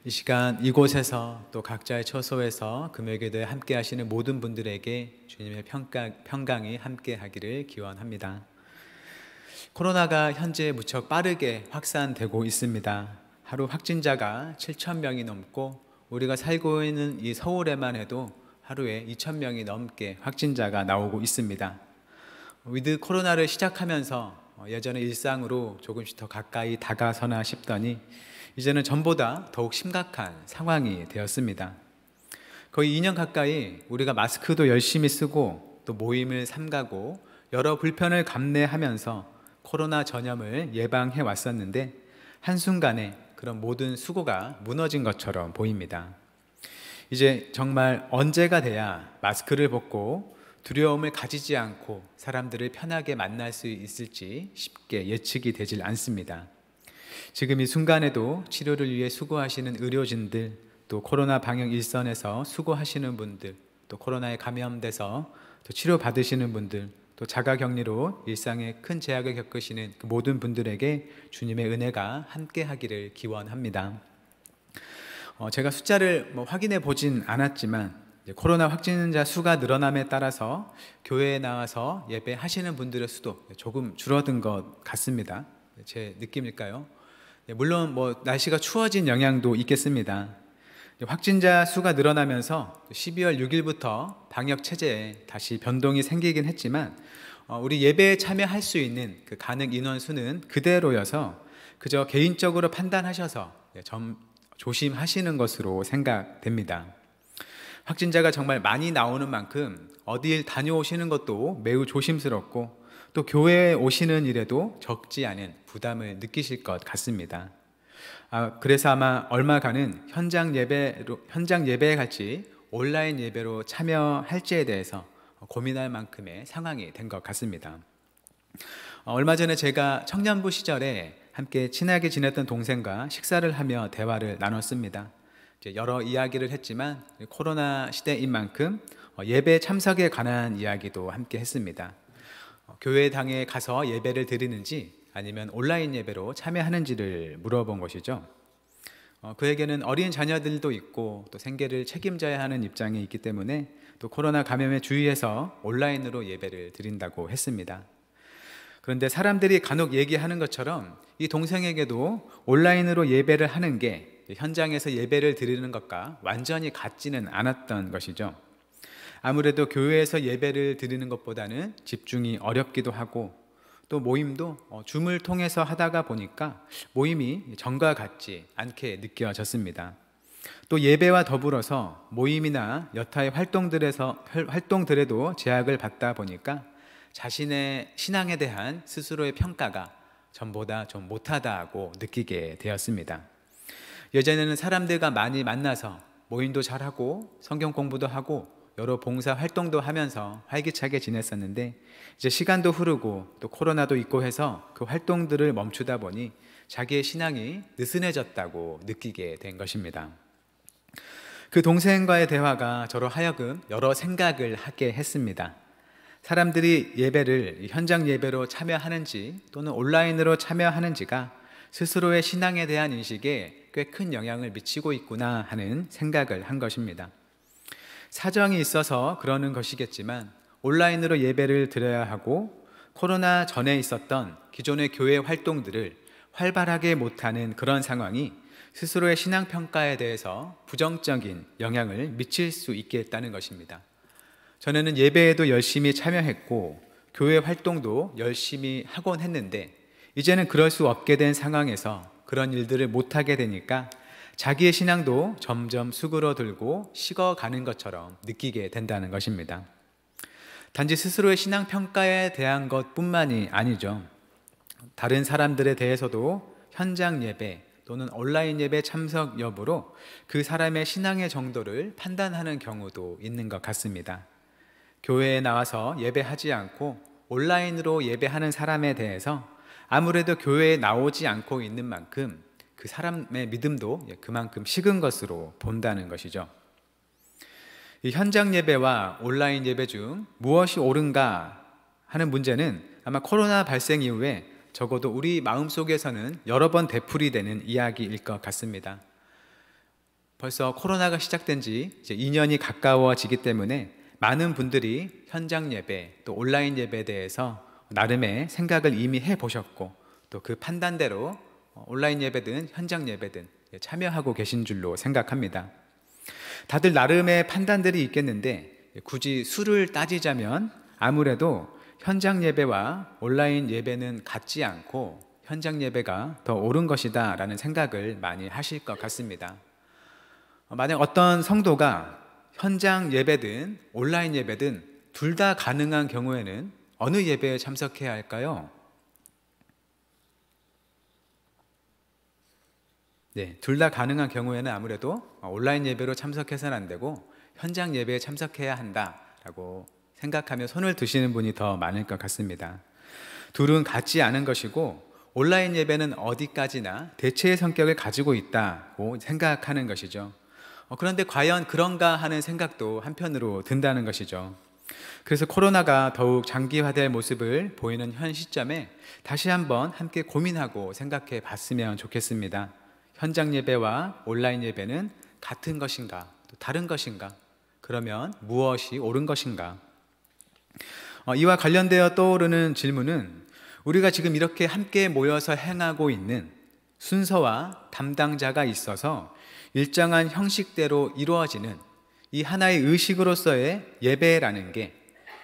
이 시간 이곳에서 또 각자의 처소에서 금요일기도에 함께 하시는 모든 분들에게 주님의 평강이 함께 하기를 기원합니다. 코로나가 현재 무척 빠르게 확산되고 있습니다. 하루 확진자가 7천 명이 넘고 우리가 살고 있는 이 서울에만 해도 하루에 2천 명이 넘게 확진자가 나오고 있습니다. 위드 코로나를 시작하면서 예전의 일상으로 조금씩 더 가까이 다가서나 싶더니 이제는 전보다 더욱 심각한 상황이 되었습니다. 거의 2년 가까이 우리가 마스크도 열심히 쓰고 또 모임을 삼가고 여러 불편을 감내하면서 코로나 전염을 예방해 왔었는데 한순간에 그런 모든 수고가 무너진 것처럼 보입니다. 이제 정말 언제가 돼야 마스크를 벗고 두려움을 가지지 않고 사람들을 편하게 만날 수 있을지 쉽게 예측이 되질 않습니다. 지금 이 순간에도 치료를 위해 수고하시는 의료진들, 또 코로나 방역 일선에서 수고하시는 분들, 또 코로나에 감염돼서 또 치료받으시는 분들, 또 자가격리로 일상에 큰 제약을 겪으시는 그 모든 분들에게 주님의 은혜가 함께 하기를 기원합니다. 제가 숫자를 확인해 보진 않았지만 코로나 확진자 수가 늘어남에 따라서 교회에 나와서 예배하시는 분들의 수도 조금 줄어든 것 같습니다. 제 느낌일까요? 물론 날씨가 추워진 영향도 있겠습니다. 확진자 수가 늘어나면서 12월 6일부터 방역 체제에 다시 변동이 생기긴 했지만 우리 예배에 참여할 수 있는 그 가능 인원 수는 그대로여서 그저 개인적으로 판단하셔서 조심하시는 것으로 생각됩니다. 확진자가 정말 많이 나오는 만큼 어딜 다녀오시는 것도 매우 조심스럽고 또 교회에 오시는 일에도 적지 않은 부담을 느끼실 것 같습니다. 그래서 아마 얼마간은 현장 예배에 갈지 온라인 예배로 참여할지에 대해서 고민할 만큼의 상황이 된 것 같습니다. 얼마 전에 제가 청년부 시절에 함께 친하게 지냈던 동생과 식사를 하며 대화를 나눴습니다. 여러 이야기를 했지만 코로나 시대인 만큼 예배 참석에 관한 이야기도 함께 했습니다. 교회당에 가서 예배를 드리는지 아니면 온라인 예배로 참여하는지를 물어본 것이죠. 그에게는 어린 자녀들도 있고 또 생계를 책임져야 하는 입장에 있기 때문에 또 코로나 감염에 주의해서 온라인으로 예배를 드린다고 했습니다. 그런데 사람들이 간혹 얘기하는 것처럼 이 동생에게도 온라인으로 예배를 하는 게 현장에서 예배를 드리는 것과 완전히 같지는 않았던 것이죠. 아무래도 교회에서 예배를 드리는 것보다는 집중이 어렵기도 하고 또 모임도 줌을 통해서 하다가 보니까 모임이 전과 같지 않게 느껴졌습니다. 또 예배와 더불어서 모임이나 여타의 활동들에도 제약을 받다 보니까 자신의 신앙에 대한 스스로의 평가가 전보다 좀 못하다고 느끼게 되었습니다. 예전에는 사람들과 많이 만나서 모임도 잘하고 성경 공부도 하고 여러 봉사 활동도 하면서 활기차게 지냈었는데 이제 시간도 흐르고 또 코로나도 있고 해서 그 활동들을 멈추다 보니 자기의 신앙이 느슨해졌다고 느끼게 된 것입니다. 그 동생과의 대화가 저로 하여금 여러 생각을 하게 했습니다. 사람들이 예배를 현장 예배로 참여하는지 또는 온라인으로 참여하는지가 스스로의 신앙에 대한 인식에 꽤 큰 영향을 미치고 있구나 하는 생각을 한 것입니다. 사정이 있어서 그러는 것이겠지만 온라인으로 예배를 드려야 하고 코로나 전에 있었던 기존의 교회 활동들을 활발하게 못하는 그런 상황이 스스로의 신앙평가에 대해서 부정적인 영향을 미칠 수 있겠다는 것입니다. 전에는 예배에도 열심히 참여했고 교회 활동도 열심히 하곤 했는데 이제는 그럴 수 없게 된 상황에서 그런 일들을 못하게 되니까 자기의 신앙도 점점 수그러들고 식어가는 것처럼 느끼게 된다는 것입니다. 단지 스스로의 신앙평가에 대한 것뿐만이 아니죠. 다른 사람들에 대해서도 현장 예배 또는 온라인 예배 참석 여부로 그 사람의 신앙의 정도를 판단하는 경우도 있는 것 같습니다. 교회에 나와서 예배하지 않고 온라인으로 예배하는 사람에 대해서 아무래도 교회에 나오지 않고 있는 만큼 그 사람의 믿음도 그만큼 식은 것으로 본다는 것이죠. 이 현장 예배와 온라인 예배 중 무엇이 옳은가 하는 문제는 아마 코로나 발생 이후에 적어도 우리 마음속에서는 여러 번 되풀이되는 이야기일 것 같습니다. 벌써 코로나가 시작된 지 이제 2년이 가까워지기 때문에 많은 분들이 현장 예배 또 온라인 예배에 대해서 나름의 생각을 이미 해보셨고 또 그 판단대로 온라인 예배든 현장 예배든 참여하고 계신 줄로 생각합니다. 다들 나름의 판단들이 있겠는데 굳이 수를 따지자면 아무래도 현장 예배와 온라인 예배는 같지 않고 현장 예배가 더 옳은 것이다 라는 생각을 많이 하실 것 같습니다. 만약 어떤 성도가 현장 예배든 온라인 예배든 둘 다 가능한 경우에는 어느 예배에 참석해야 할까요? 네, 둘 다 가능한 경우에는 아무래도 온라인 예배로 참석해서는 안 되고 현장 예배에 참석해야 한다라고 생각하며 손을 드시는 분이 더 많을 것 같습니다. 둘은 같지 않은 것이고 온라인 예배는 어디까지나 대체의 성격을 가지고 있다고 생각하는 것이죠. 그런데 과연 그런가 하는 생각도 한편으로 든다는 것이죠. 그래서 코로나가 더욱 장기화될 모습을 보이는 현 시점에 다시 한번 함께 고민하고 생각해 봤으면 좋겠습니다. 현장 예배와 온라인 예배는 같은 것인가, 또 다른 것인가? 그러면 무엇이 옳은 것인가? 이와 관련되어 떠오르는 질문은 우리가 지금 이렇게 함께 모여서 행하고 있는 순서와 담당자가 있어서 일정한 형식대로 이루어지는 이 하나의 의식으로서의 예배라는 게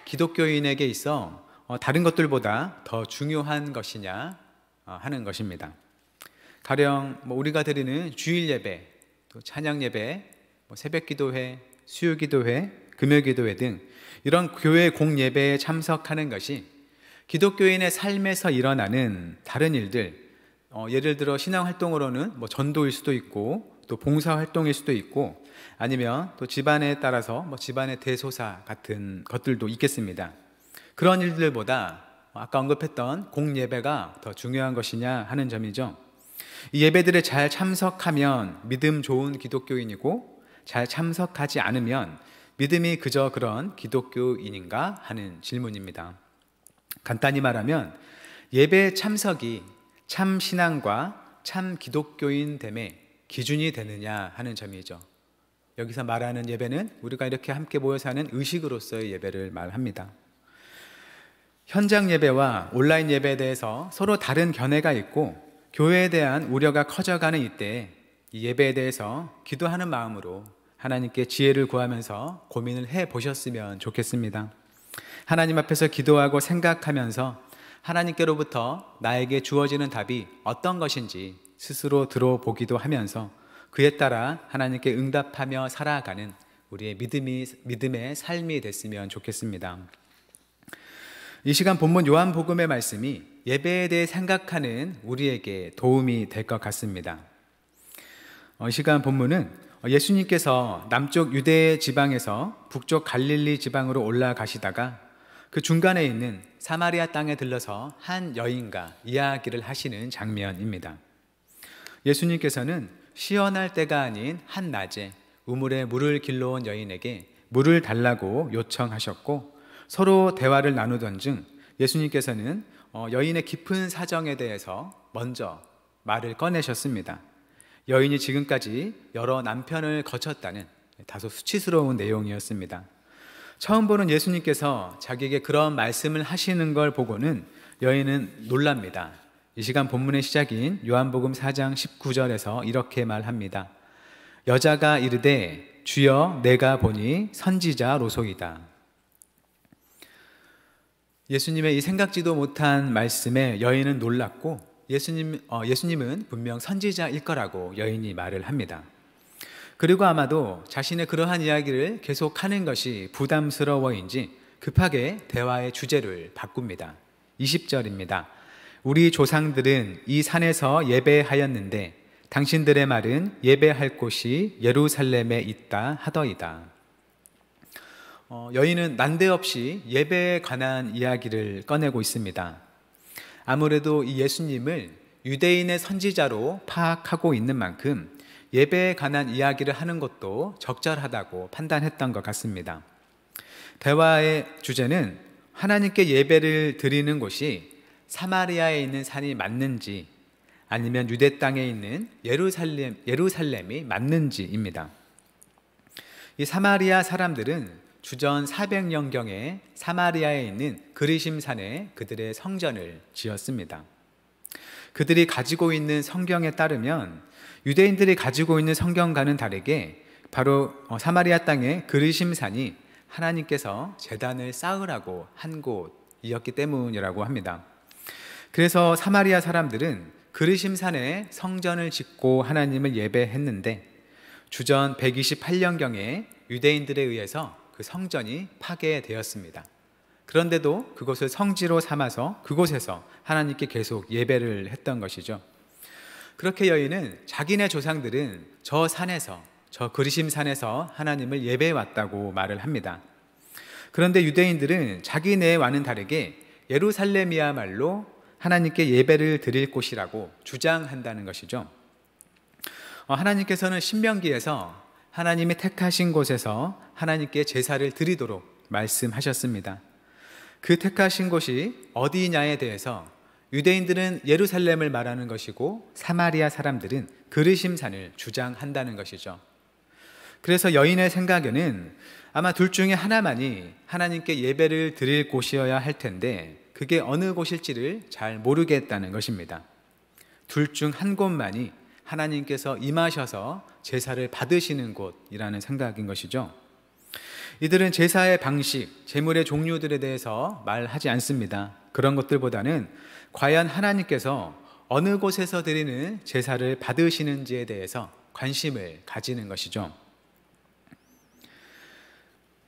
기독교인에게 있어 다른 것들보다 더 중요한 것이냐 하는 것입니다. 가령 우리가 드리는 주일 예배, 또 찬양 예배, 새벽 기도회, 수요 기도회, 금요 기도회 등 이런 교회 공 예배에 참석하는 것이 기독교인의 삶에서 일어나는 다른 일들, 예를 들어 신앙 활동으로는 전도일 수도 있고 또 봉사 활동일 수도 있고 아니면 또 집안에 따라서 집안의 대소사 같은 것들도 있겠습니다. 그런 일들보다 아까 언급했던 공 예배가 더 중요한 것이냐 하는 점이죠. 이 예배들에 잘 참석하면 믿음 좋은 기독교인이고 잘 참석하지 않으면 믿음이 그저 그런 기독교인인가 하는 질문입니다. 간단히 말하면 예배 참석이 참 신앙과 참 기독교인 됨의 기준이 되느냐 하는 점이죠. 여기서 말하는 예배는 우리가 이렇게 함께 모여서 하는 의식으로서의 예배를 말합니다. 현장 예배와 온라인 예배에 대해서 서로 다른 견해가 있고 교회에 대한 우려가 커져가는 이때에 이 예배에 대해서 기도하는 마음으로 하나님께 지혜를 구하면서 고민을 해보셨으면 좋겠습니다. 하나님 앞에서 기도하고 생각하면서 하나님께로부터 나에게 주어지는 답이 어떤 것인지 스스로 들어보기도 하면서 그에 따라 하나님께 응답하며 살아가는 우리의 믿음의 삶이 됐으면 좋겠습니다. 이 시간 본문 요한복음의 말씀이 예배에 대해 생각하는 우리에게 도움이 될 것 같습니다. 이 시간 본문은 예수님께서 남쪽 유대 지방에서 북쪽 갈릴리 지방으로 올라가시다가 그 중간에 있는 사마리아 땅에 들러서 한 여인과 이야기를 하시는 장면입니다. 예수님께서는 시원할 때가 아닌 한낮에 우물에 물을 길러온 여인에게 물을 달라고 요청하셨고 서로 대화를 나누던 중 예수님께서는 여인의 깊은 사정에 대해서 먼저 말을 꺼내셨습니다. 여인이 지금까지 여러 남편을 거쳤다는 다소 수치스러운 내용이었습니다. 처음 보는 예수님께서 자기에게 그런 말씀을 하시는 걸 보고는 여인은 놀랍니다. 이 시간 본문의 시작인 요한복음 4장 19절에서 이렇게 말합니다. 여자가 이르되 주여 내가 보니 선지자로소이다. 예수님의 이 생각지도 못한 말씀에 여인은 놀랐고 예수님은 분명 선지자일 거라고 여인이 말을 합니다. 그리고 아마도 자신의 그러한 이야기를 계속하는 것이 부담스러워인지 급하게 대화의 주제를 바꿉니다. 20절입니다. 우리 조상들은 이 산에서 예배하였는데 당신들의 말은 예배할 곳이 예루살렘에 있다 하더이다. 여인은 난데없이 예배에 관한 이야기를 꺼내고 있습니다. 아무래도 이 예수님을 유대인의 선지자로 파악하고 있는 만큼 예배에 관한 이야기를 하는 것도 적절하다고 판단했던 것 같습니다. 대화의 주제는 하나님께 예배를 드리는 곳이 사마리아에 있는 산이 맞는지 아니면 유대 땅에 있는 예루살렘이 맞는지입니다. 이 사마리아 사람들은 주전 400년경에 사마리아에 있는 그리심산에 그들의 성전을 지었습니다. 그들이 가지고 있는 성경에 따르면 유대인들이 가지고 있는 성경과는 다르게 바로 사마리아 땅의 그리심산이 하나님께서 제단을 쌓으라고 한 곳이었기 때문이라고 합니다. 그래서 사마리아 사람들은 그리심산에 성전을 짓고 하나님을 예배했는데 주전 128년경에 유대인들에 의해서 그 성전이 파괴되었습니다. 그런데도 그곳을 성지로 삼아서 그곳에서 하나님께 계속 예배를 했던 것이죠. 그렇게 여인은 자기네 조상들은 저 산에서, 저 그리심산에서 하나님을 예배해 왔다고 말을 합니다. 그런데 유대인들은 자기네와는 다르게 예루살렘이야말로 하나님께 예배를 드릴 곳이라고 주장한다는 것이죠. 하나님께서는 신명기에서 하나님이 택하신 곳에서 하나님께 제사를 드리도록 말씀하셨습니다. 그 택하신 곳이 어디냐에 대해서 유대인들은 예루살렘을 말하는 것이고 사마리아 사람들은 그리심산을 주장한다는 것이죠. 그래서 여인의 생각에는 아마 둘 중에 하나만이 하나님께 예배를 드릴 곳이어야 할 텐데 그게 어느 곳일지를 잘 모르겠다는 것입니다. 둘 중 한 곳만이 하나님께서 임하셔서 제사를 받으시는 곳이라는 생각인 것이죠. 이들은 제사의 방식, 제물의 종류들에 대해서 말하지 않습니다. 그런 것들보다는 과연 하나님께서 어느 곳에서 드리는 제사를 받으시는지에 대해서 관심을 가지는 것이죠.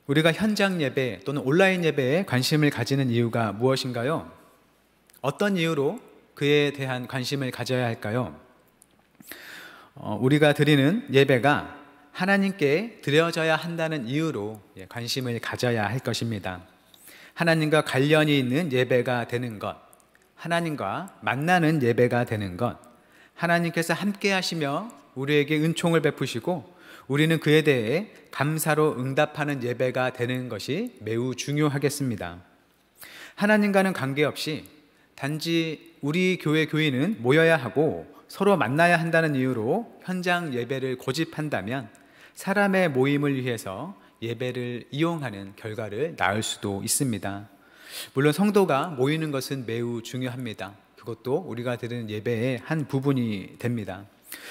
우리가 현장 예배 또는 온라인 예배에 관심을 가지는 이유가 무엇인가요? 어떤 이유로 그에 대한 관심을 가져야 할까요? 우리가 드리는 예배가 하나님께 드려져야 한다는 이유로 관심을 가져야 할 것입니다. 하나님과 관련이 있는 예배가 되는 것, 하나님과 만나는 예배가 되는 것, 하나님께서 함께 하시며 우리에게 은총을 베푸시고 우리는 그에 대해 감사로 응답하는 예배가 되는 것이 매우 중요하겠습니다. 하나님과는 관계없이 단지 우리 교회 교인은 모여야 하고 서로 만나야 한다는 이유로 현장 예배를 고집한다면 사람의 모임을 위해서 예배를 이용하는 결과를 낳을 수도 있습니다. 물론 성도가 모이는 것은 매우 중요합니다. 그것도 우리가 드리는 예배의 한 부분이 됩니다.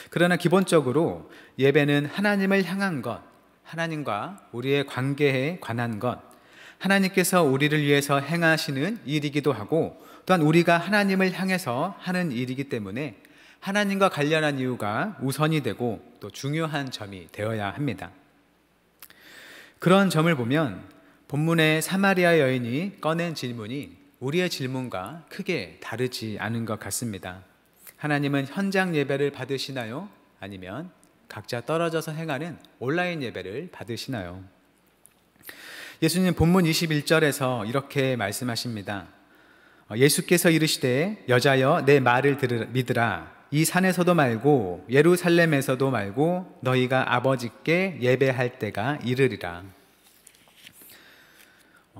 그러나 기본적으로 예배는 하나님을 향한 것, 하나님과 우리의 관계에 관한 것, 하나님께서 우리를 위해서 행하시는 일이기도 하고 또한 우리가 하나님을 향해서 하는 일이기 때문에 하나님과 관련한 이유가 우선이 되고 또 중요한 점이 되어야 합니다. 그런 점을 보면 본문의 사마리아 여인이 꺼낸 질문이 우리의 질문과 크게 다르지 않은 것 같습니다. 하나님은 현장 예배를 받으시나요? 아니면 각자 떨어져서 행하는 온라인 예배를 받으시나요? 예수님 본문 21절에서 이렇게 말씀하십니다. 예수께서 이르시되 여자여 내 말을 믿으라. 이 산에서도 말고 예루살렘에서도 말고 너희가 아버지께 예배할 때가 이르리라.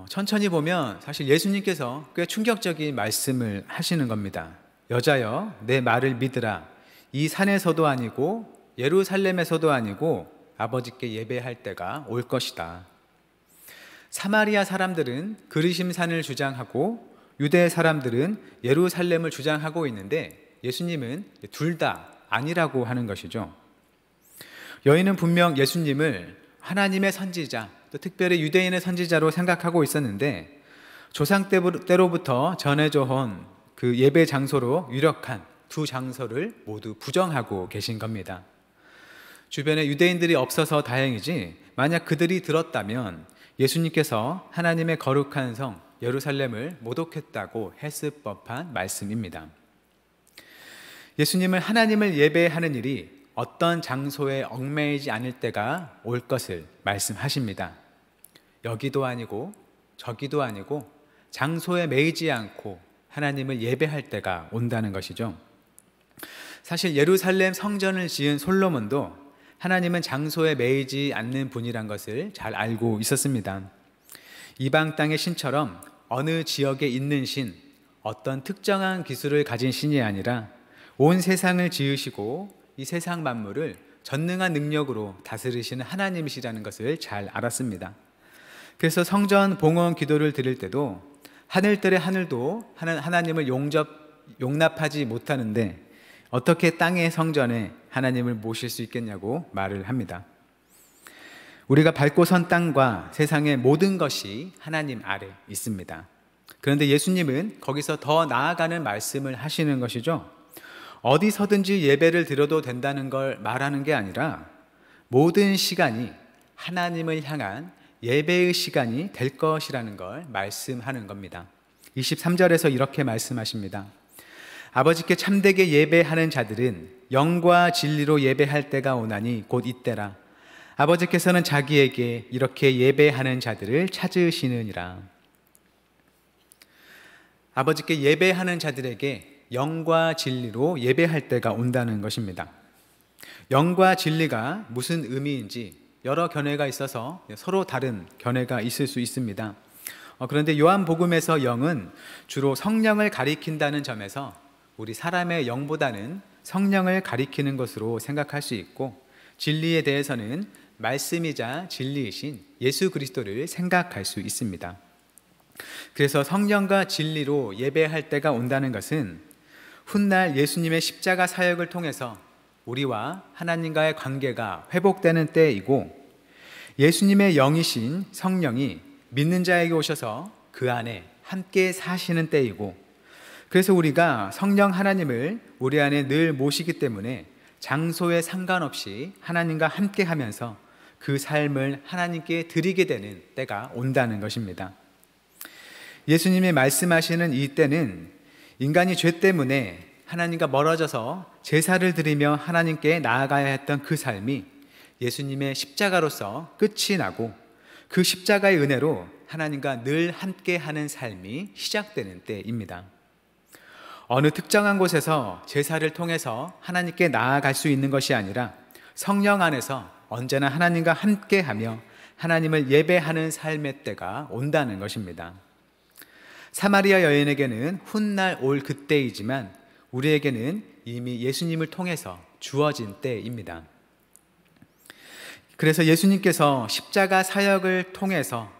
천천히 보면 사실 예수님께서 꽤 충격적인 말씀을 하시는 겁니다. 여자여 내 말을 믿으라. 이 산에서도 아니고 예루살렘에서도 아니고 아버지께 예배할 때가 올 것이다. 사마리아 사람들은 그리심산을 주장하고 유대 사람들은 예루살렘을 주장하고 있는데 예수님은 둘 다 아니라고 하는 것이죠. 여인은 분명 예수님을 하나님의 선지자, 또 특별히 유대인의 선지자로 생각하고 있었는데 조상 때로부터 전해져 온 그 예배 장소로 유력한 두 장소를 모두 부정하고 계신 겁니다. 주변에 유대인들이 없어서 다행이지 만약 그들이 들었다면 예수님께서 하나님의 거룩한 성 예루살렘을 모독했다고 했을 법한 말씀입니다. 예수님은 하나님을 예배하는 일이 어떤 장소에 얽매이지 않을 때가 올 것을 말씀하십니다. 여기도 아니고 저기도 아니고 장소에 매이지 않고 하나님을 예배할 때가 온다는 것이죠. 사실 예루살렘 성전을 지은 솔로몬도 하나님은 장소에 매이지 않는 분이란 것을 잘 알고 있었습니다. 이방 땅의 신처럼 어느 지역에 있는 신, 어떤 특정한 기술을 가진 신이 아니라 온 세상을 지으시고 이 세상 만물을 전능한 능력으로 다스리시는 하나님이시라는 것을 잘 알았습니다. 그래서 성전 봉헌 기도를 드릴 때도 하늘들의 하늘도 하나님을 용납하지 못하는데 어떻게 땅의 성전에 하나님을 모실 수 있겠냐고 말을 합니다. 우리가 밟고 선 땅과 세상의 모든 것이 하나님 아래 있습니다. 그런데 예수님은 거기서 더 나아가는 말씀을 하시는 것이죠. 어디서든지 예배를 드려도 된다는 걸 말하는 게 아니라 모든 시간이 하나님을 향한 예배의 시간이 될 것이라는 걸 말씀하는 겁니다. 23절에서 이렇게 말씀하십니다. 아버지께 참되게 예배하는 자들은 영과 진리로 예배할 때가 오나니 곧 이때라. 아버지께서는 자기에게 이렇게 예배하는 자들을 찾으시느니라. 아버지께 예배하는 자들에게 영과 진리로 예배할 때가 온다는 것입니다. 영과 진리가 무슨 의미인지 여러 견해가 있어서 서로 다른 견해가 있을 수 있습니다. 그런데 요한복음에서 영은 주로 성령을 가리킨다는 점에서 우리 사람의 영보다는 성령을 가리키는 것으로 생각할 수 있고, 진리에 대해서는 말씀이자 진리이신 예수 그리스도를 생각할 수 있습니다. 그래서 성령과 진리로 예배할 때가 온다는 것은 훗날 예수님의 십자가 사역을 통해서 우리와 하나님과의 관계가 회복되는 때이고, 예수님의 영이신 성령이 믿는 자에게 오셔서 그 안에 함께 사시는 때이고, 그래서 우리가 성령 하나님을 우리 안에 늘 모시기 때문에 장소에 상관없이 하나님과 함께 하면서 그 삶을 하나님께 드리게 되는 때가 온다는 것입니다. 예수님이 말씀하시는 이 때는 인간이 죄 때문에 하나님과 멀어져서 제사를 드리며 하나님께 나아가야 했던 그 삶이 예수님의 십자가로서 끝이 나고, 그 십자가의 은혜로 하나님과 늘 함께하는 삶이 시작되는 때입니다. 어느 특정한 곳에서 제사를 통해서 하나님께 나아갈 수 있는 것이 아니라 성령 안에서 언제나 하나님과 함께하며 하나님을 예배하는 삶의 때가 온다는 것입니다. 사마리아 여인에게는 훗날 올 그때이지만 우리에게는 이미 예수님을 통해서 주어진 때입니다. 그래서 예수님께서 십자가 사역을 통해서,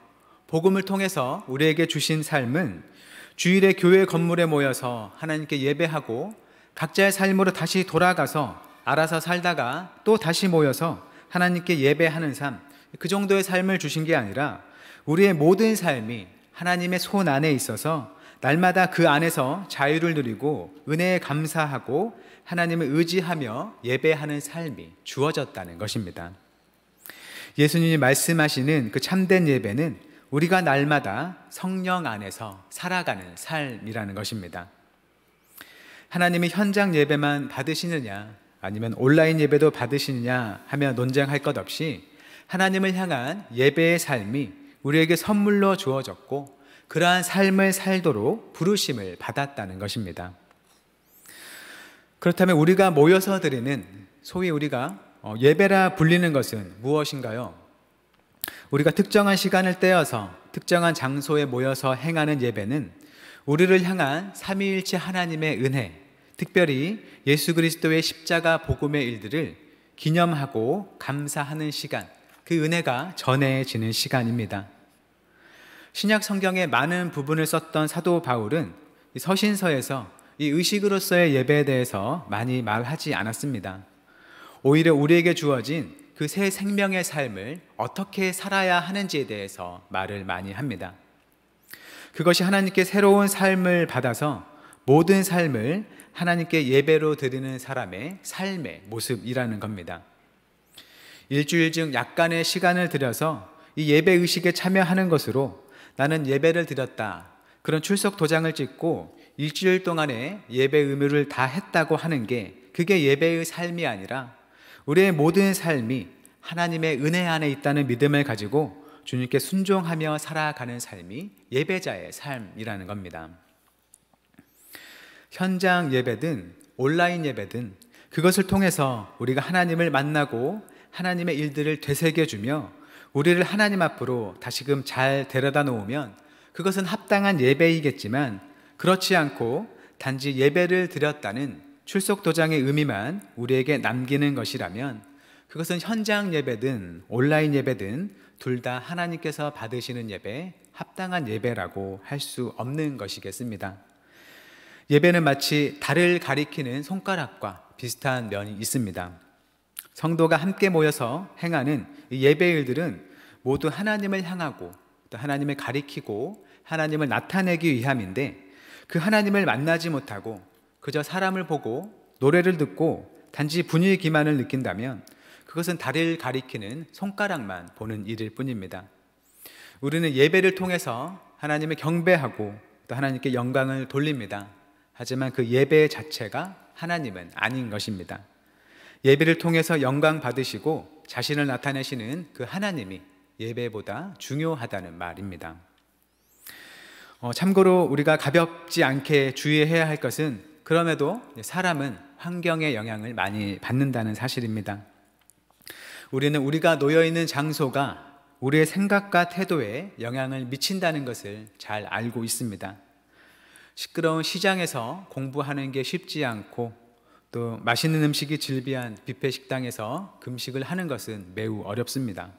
복음을 통해서 우리에게 주신 삶은 주일에 교회 건물에 모여서 하나님께 예배하고 각자의 삶으로 다시 돌아가서 알아서 살다가 또 다시 모여서 하나님께 예배하는 삶, 그 정도의 삶을 주신 게 아니라 우리의 모든 삶이 하나님의 손 안에 있어서 날마다 그 안에서 자유를 누리고 은혜에 감사하고 하나님을 의지하며 예배하는 삶이 주어졌다는 것입니다. 예수님이 말씀하시는 그 참된 예배는 우리가 날마다 성령 안에서 살아가는 삶이라는 것입니다. 하나님이 현장 예배만 받으시느냐 아니면 온라인 예배도 받으시느냐 하며 논쟁할 것 없이 하나님을 향한 예배의 삶이 우리에게 선물로 주어졌고, 그러한 삶을 살도록 부르심을 받았다는 것입니다. 그렇다면 우리가 모여서 드리는, 소위 우리가 예배라 불리는 것은 무엇인가요? 우리가 특정한 시간을 떼어서 특정한 장소에 모여서 행하는 예배는 우리를 향한 삼위일체 하나님의 은혜, 특별히 예수 그리스도의 십자가 복음의 일들을 기념하고 감사하는 시간, 그 은혜가 전해지는 시간입니다. 신약 성경의 많은 부분을 썼던 사도 바울은 서신서에서 이 의식으로서의 예배에 대해서 많이 말하지 않았습니다. 오히려 우리에게 주어진 그 새 생명의 삶을 어떻게 살아야 하는지에 대해서 말을 많이 합니다. 그것이 하나님께 새로운 삶을 받아서 모든 삶을 하나님께 예배로 드리는 사람의 삶의 모습이라는 겁니다. 일주일 중 약간의 시간을 들여서 이 예배 의식에 참여하는 것으로 나는 예배를 드렸다, 그런 출석 도장을 찍고 일주일 동안의 예배 의무를 다 했다고 하는 게, 그게 예배의 삶이 아니라 우리의 모든 삶이 하나님의 은혜 안에 있다는 믿음을 가지고 주님께 순종하며 살아가는 삶이 예배자의 삶이라는 겁니다. 현장 예배든 온라인 예배든 그것을 통해서 우리가 하나님을 만나고 하나님의 일들을 되새겨주며 우리를 하나님 앞으로 다시금 잘 데려다 놓으면 그것은 합당한 예배이겠지만, 그렇지 않고 단지 예배를 드렸다는 출석 도장의 의미만 우리에게 남기는 것이라면 그것은 현장 예배든 온라인 예배든 둘 다 하나님께서 받으시는 예배, 합당한 예배라고 할 수 없는 것이겠습니다. 예배는 마치 달을 가리키는 손가락과 비슷한 면이 있습니다. 성도가 함께 모여서 행하는 이 예배 일들은 모두 하나님을 향하고 또 하나님을 가리키고 하나님을 나타내기 위함인데, 그 하나님을 만나지 못하고 그저 사람을 보고 노래를 듣고 단지 분위기만을 느낀다면 그것은 달을 가리키는 손가락만 보는 일일 뿐입니다. 우리는 예배를 통해서 하나님을 경배하고 또 하나님께 영광을 돌립니다. 하지만 그 예배 자체가 하나님은 아닌 것입니다. 예배를 통해서 영광 받으시고 자신을 나타내시는 그 하나님이 예배보다 중요하다는 말입니다. 참고로 우리가 가볍지 않게 주의해야 할 것은, 그럼에도 사람은 환경의 영향을 많이 받는다는 사실입니다. 우리는 우리가 놓여있는 장소가 우리의 생각과 태도에 영향을 미친다는 것을 잘 알고 있습니다. 시끄러운 시장에서 공부하는 게 쉽지 않고 또 맛있는 음식이 즐비한 뷔페 식당에서 금식을 하는 것은 매우 어렵습니다.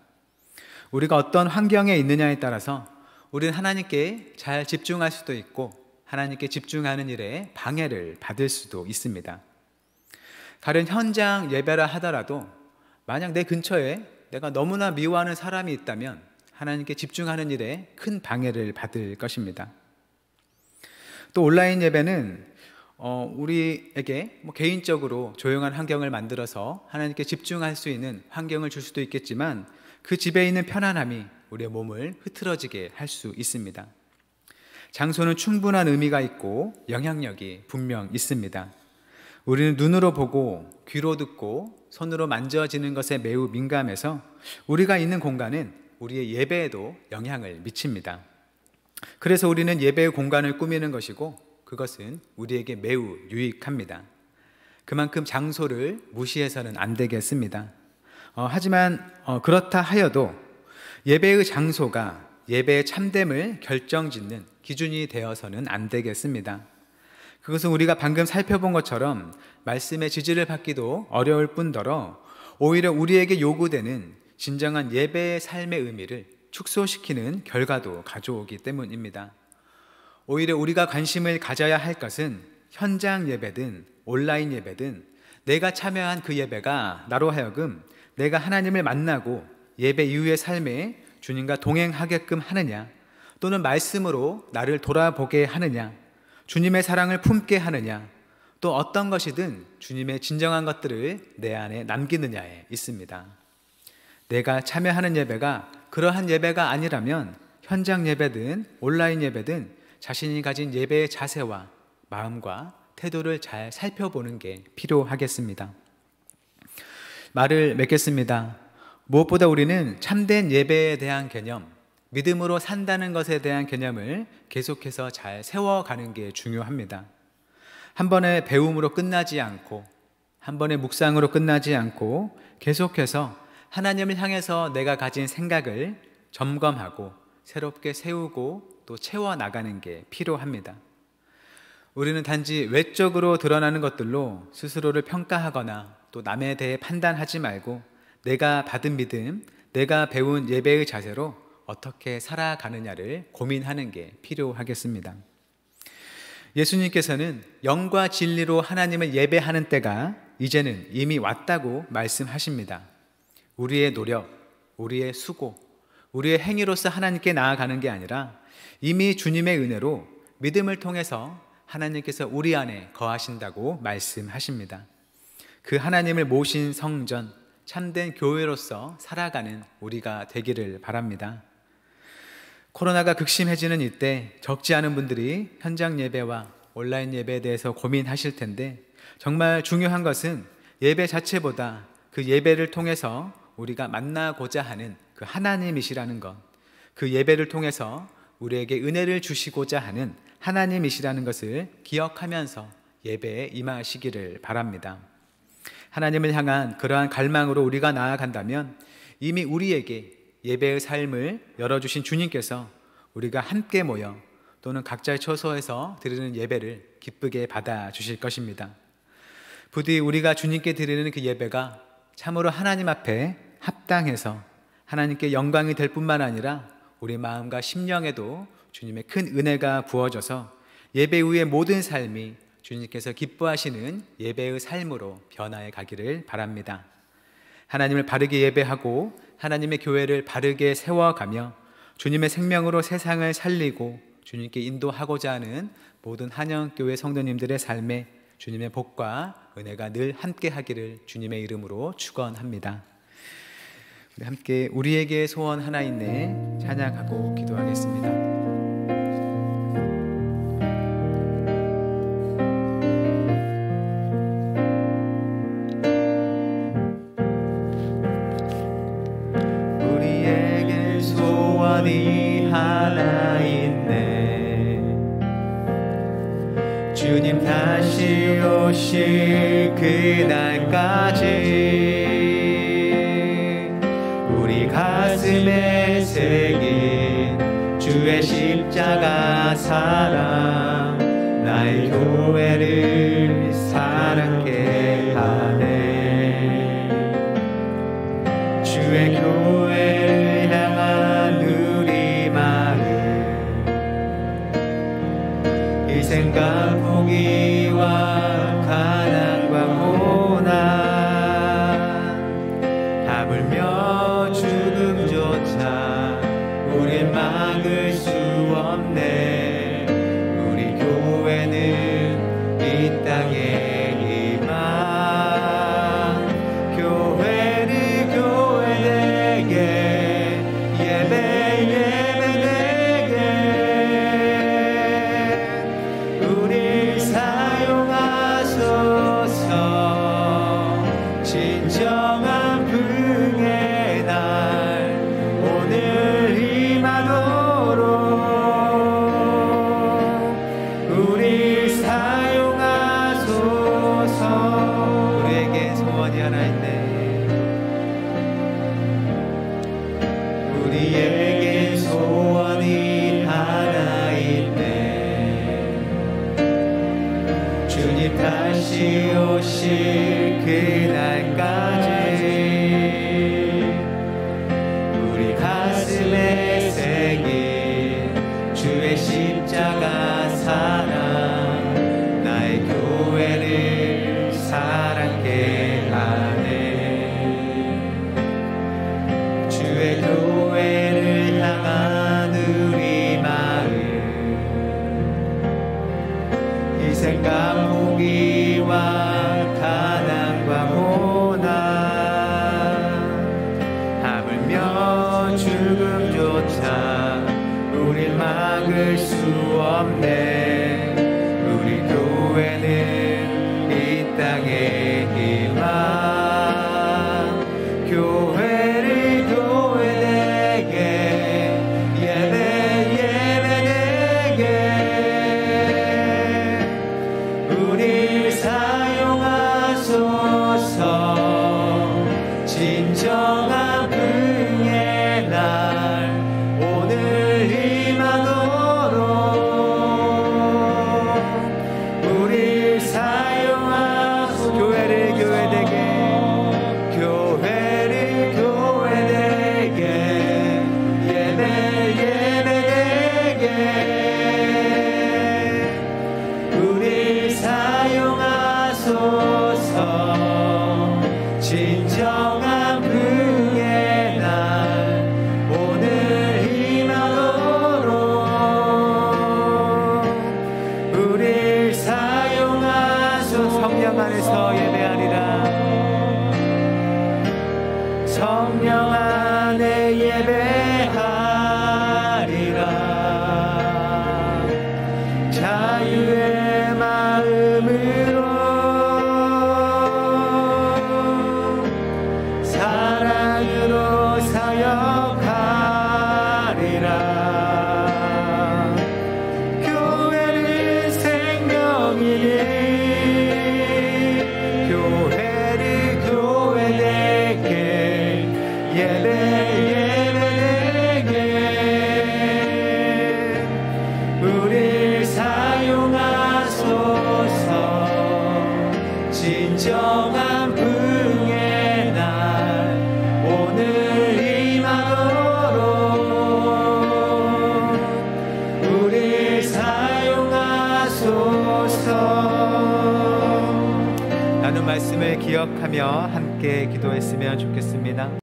우리가 어떤 환경에 있느냐에 따라서 우리는 하나님께 잘 집중할 수도 있고 하나님께 집중하는 일에 방해를 받을 수도 있습니다. 다른 현장 예배라 하더라도 만약 내 근처에 내가 너무나 미워하는 사람이 있다면 하나님께 집중하는 일에 큰 방해를 받을 것입니다. 또 온라인 예배는 우리에게 개인적으로 조용한 환경을 만들어서 하나님께 집중할 수 있는 환경을 줄 수도 있겠지만, 그 집에 있는 편안함이 우리의 몸을 흐트러지게 할 수 있습니다. 장소는 충분한 의미가 있고 영향력이 분명 있습니다. 우리는 눈으로 보고 귀로 듣고 손으로 만져지는 것에 매우 민감해서 우리가 있는 공간은 우리의 예배에도 영향을 미칩니다. 그래서 우리는 예배의 공간을 꾸미는 것이고 그것은 우리에게 매우 유익합니다. 그만큼 장소를 무시해서는 안 되겠습니다. 하지만 그렇다 하여도 예배의 장소가 예배의 참됨을 결정짓는 기준이 되어서는 안 되겠습니다. 그것은 우리가 방금 살펴본 것처럼 말씀의 지지를 받기도 어려울 뿐더러 오히려 우리에게 요구되는 진정한 예배의 삶의 의미를 축소시키는 결과도 가져오기 때문입니다. 오히려 우리가 관심을 가져야 할 것은 현장 예배든 온라인 예배든 내가 참여한 그 예배가 나로 하여금 내가 하나님을 만나고 예배 이후의 삶에 주님과 동행하게끔 하느냐, 또는 말씀으로 나를 돌아보게 하느냐, 주님의 사랑을 품게 하느냐, 또 어떤 것이든 주님의 진정한 것들을 내 안에 남기느냐에 있습니다. 내가 참여하는 예배가 그러한 예배가 아니라면 현장 예배든 온라인 예배든 자신이 가진 예배의 자세와 마음과 태도를 잘 살펴보는 게 필요하겠습니다. 말을 맺겠습니다. 무엇보다 우리는 참된 예배에 대한 개념, 믿음으로 산다는 것에 대한 개념을 계속해서 잘 세워가는 게 중요합니다. 한 번의 배움으로 끝나지 않고, 한 번의 묵상으로 끝나지 않고 계속해서 하나님을 향해서 내가 가진 생각을 점검하고 새롭게 세우고 또 채워나가는 게 필요합니다. 우리는 단지 외적으로 드러나는 것들로 스스로를 평가하거나 또 남에 대해 판단하지 말고 내가 받은 믿음, 내가 배운 예배의 자세로 어떻게 살아가느냐를 고민하는 게 필요하겠습니다. 예수님께서는 영과 진리로 하나님을 예배하는 때가 이제는 이미 왔다고 말씀하십니다. 우리의 노력, 우리의 수고, 우리의 행위로서 하나님께 나아가는 게 아니라 이미 주님의 은혜로 믿음을 통해서 하나님께서 우리 안에 거하신다고 말씀하십니다. 그 하나님을 모신 성전, 참된 교회로서 살아가는 우리가 되기를 바랍니다. 코로나가 극심해지는 이때 적지 않은 분들이 현장 예배와 온라인 예배에 대해서 고민하실 텐데, 정말 중요한 것은 예배 자체보다 그 예배를 통해서 우리가 만나고자 하는 그 하나님이시라는 것, 그 예배를 통해서 우리에게 은혜를 주시고자 하는 하나님이시라는 것을 기억하면서 예배에 임하시기를 바랍니다. 하나님을 향한 그러한 갈망으로 우리가 나아간다면 이미 우리에게 예배의 삶을 열어주신 주님께서 우리가 함께 모여 또는 각자의 처소에서 드리는 예배를 기쁘게 받아주실 것입니다. 부디 우리가 주님께 드리는 그 예배가 참으로 하나님 앞에 합당해서 하나님께 영광이 될 뿐만 아니라 우리 마음과 심령에도 주님의 큰 은혜가 부어져서 예배 후의 모든 삶이 주님께서 기뻐하시는 예배의 삶으로 변화해 가기를 바랍니다. 하나님을 바르게 예배하고 하나님의 교회를 바르게 세워가며 주님의 생명으로 세상을 살리고 주님께 인도하고자 하는 모든 한영교회 성도님들의 삶에 주님의 복과 은혜가 늘 함께 하기를 주님의 이름으로 축원합니다. 우리 함께 우리에게 소원 하나 있네 찬양하고 기도하겠습니다. 우리에게 소원이 하나 있네. 주님 다시 오실 그날까지 우리 가슴에 새긴 주의 십자가 사랑 나의 교회를 사랑케 하네. 주의 교회를 향한 우리 마음 희생과 포기와 가난과 고난 하물며 죽음조차 우릴 막을 수 없네. 우리 교회는 이 땅의 희망. 교회를 교회되게 예배 예배되게 우릴 사용하소서. 진정한 부흥의 날 오늘 임하도록 우릴 사용하소서. 우리에게 소원이 하나 있네. 우리에게 소원이 하나 있네. 주님 다시 오실 그날까지 우리 가슴에 새긴 주의 십자가 사랑 나의 교회를 사랑케 하네. 주의 교회를 향한 우리 마음 희생과 포기와 가난과 고난 하물며 죽음조차 우릴 막을 수 없네. 우리 교회는 이 땅의 희망. 교회를 교회되게 예배 예배되게 우릴 사용하소서. 진정한 부흥의 날 오늘 임하도록 우릴 사용하소서. 교회를 교회되게 교회를 교회되게 예배 예배되게 우릴 사용하소서. 진정한 부흥의 날 오늘 임하도록 우릴 사용하소서. 성령 안에서 예배하리라. 성령 안에 예배하리라. 자유의 마음으로 사랑으로 사역하리라. 교회를 생명이니 교회를 교회되게 예배 예배되게 우릴 사용하소서. 진정 나눈 말씀을 기억하며 함께 기도했으면 좋겠습니다.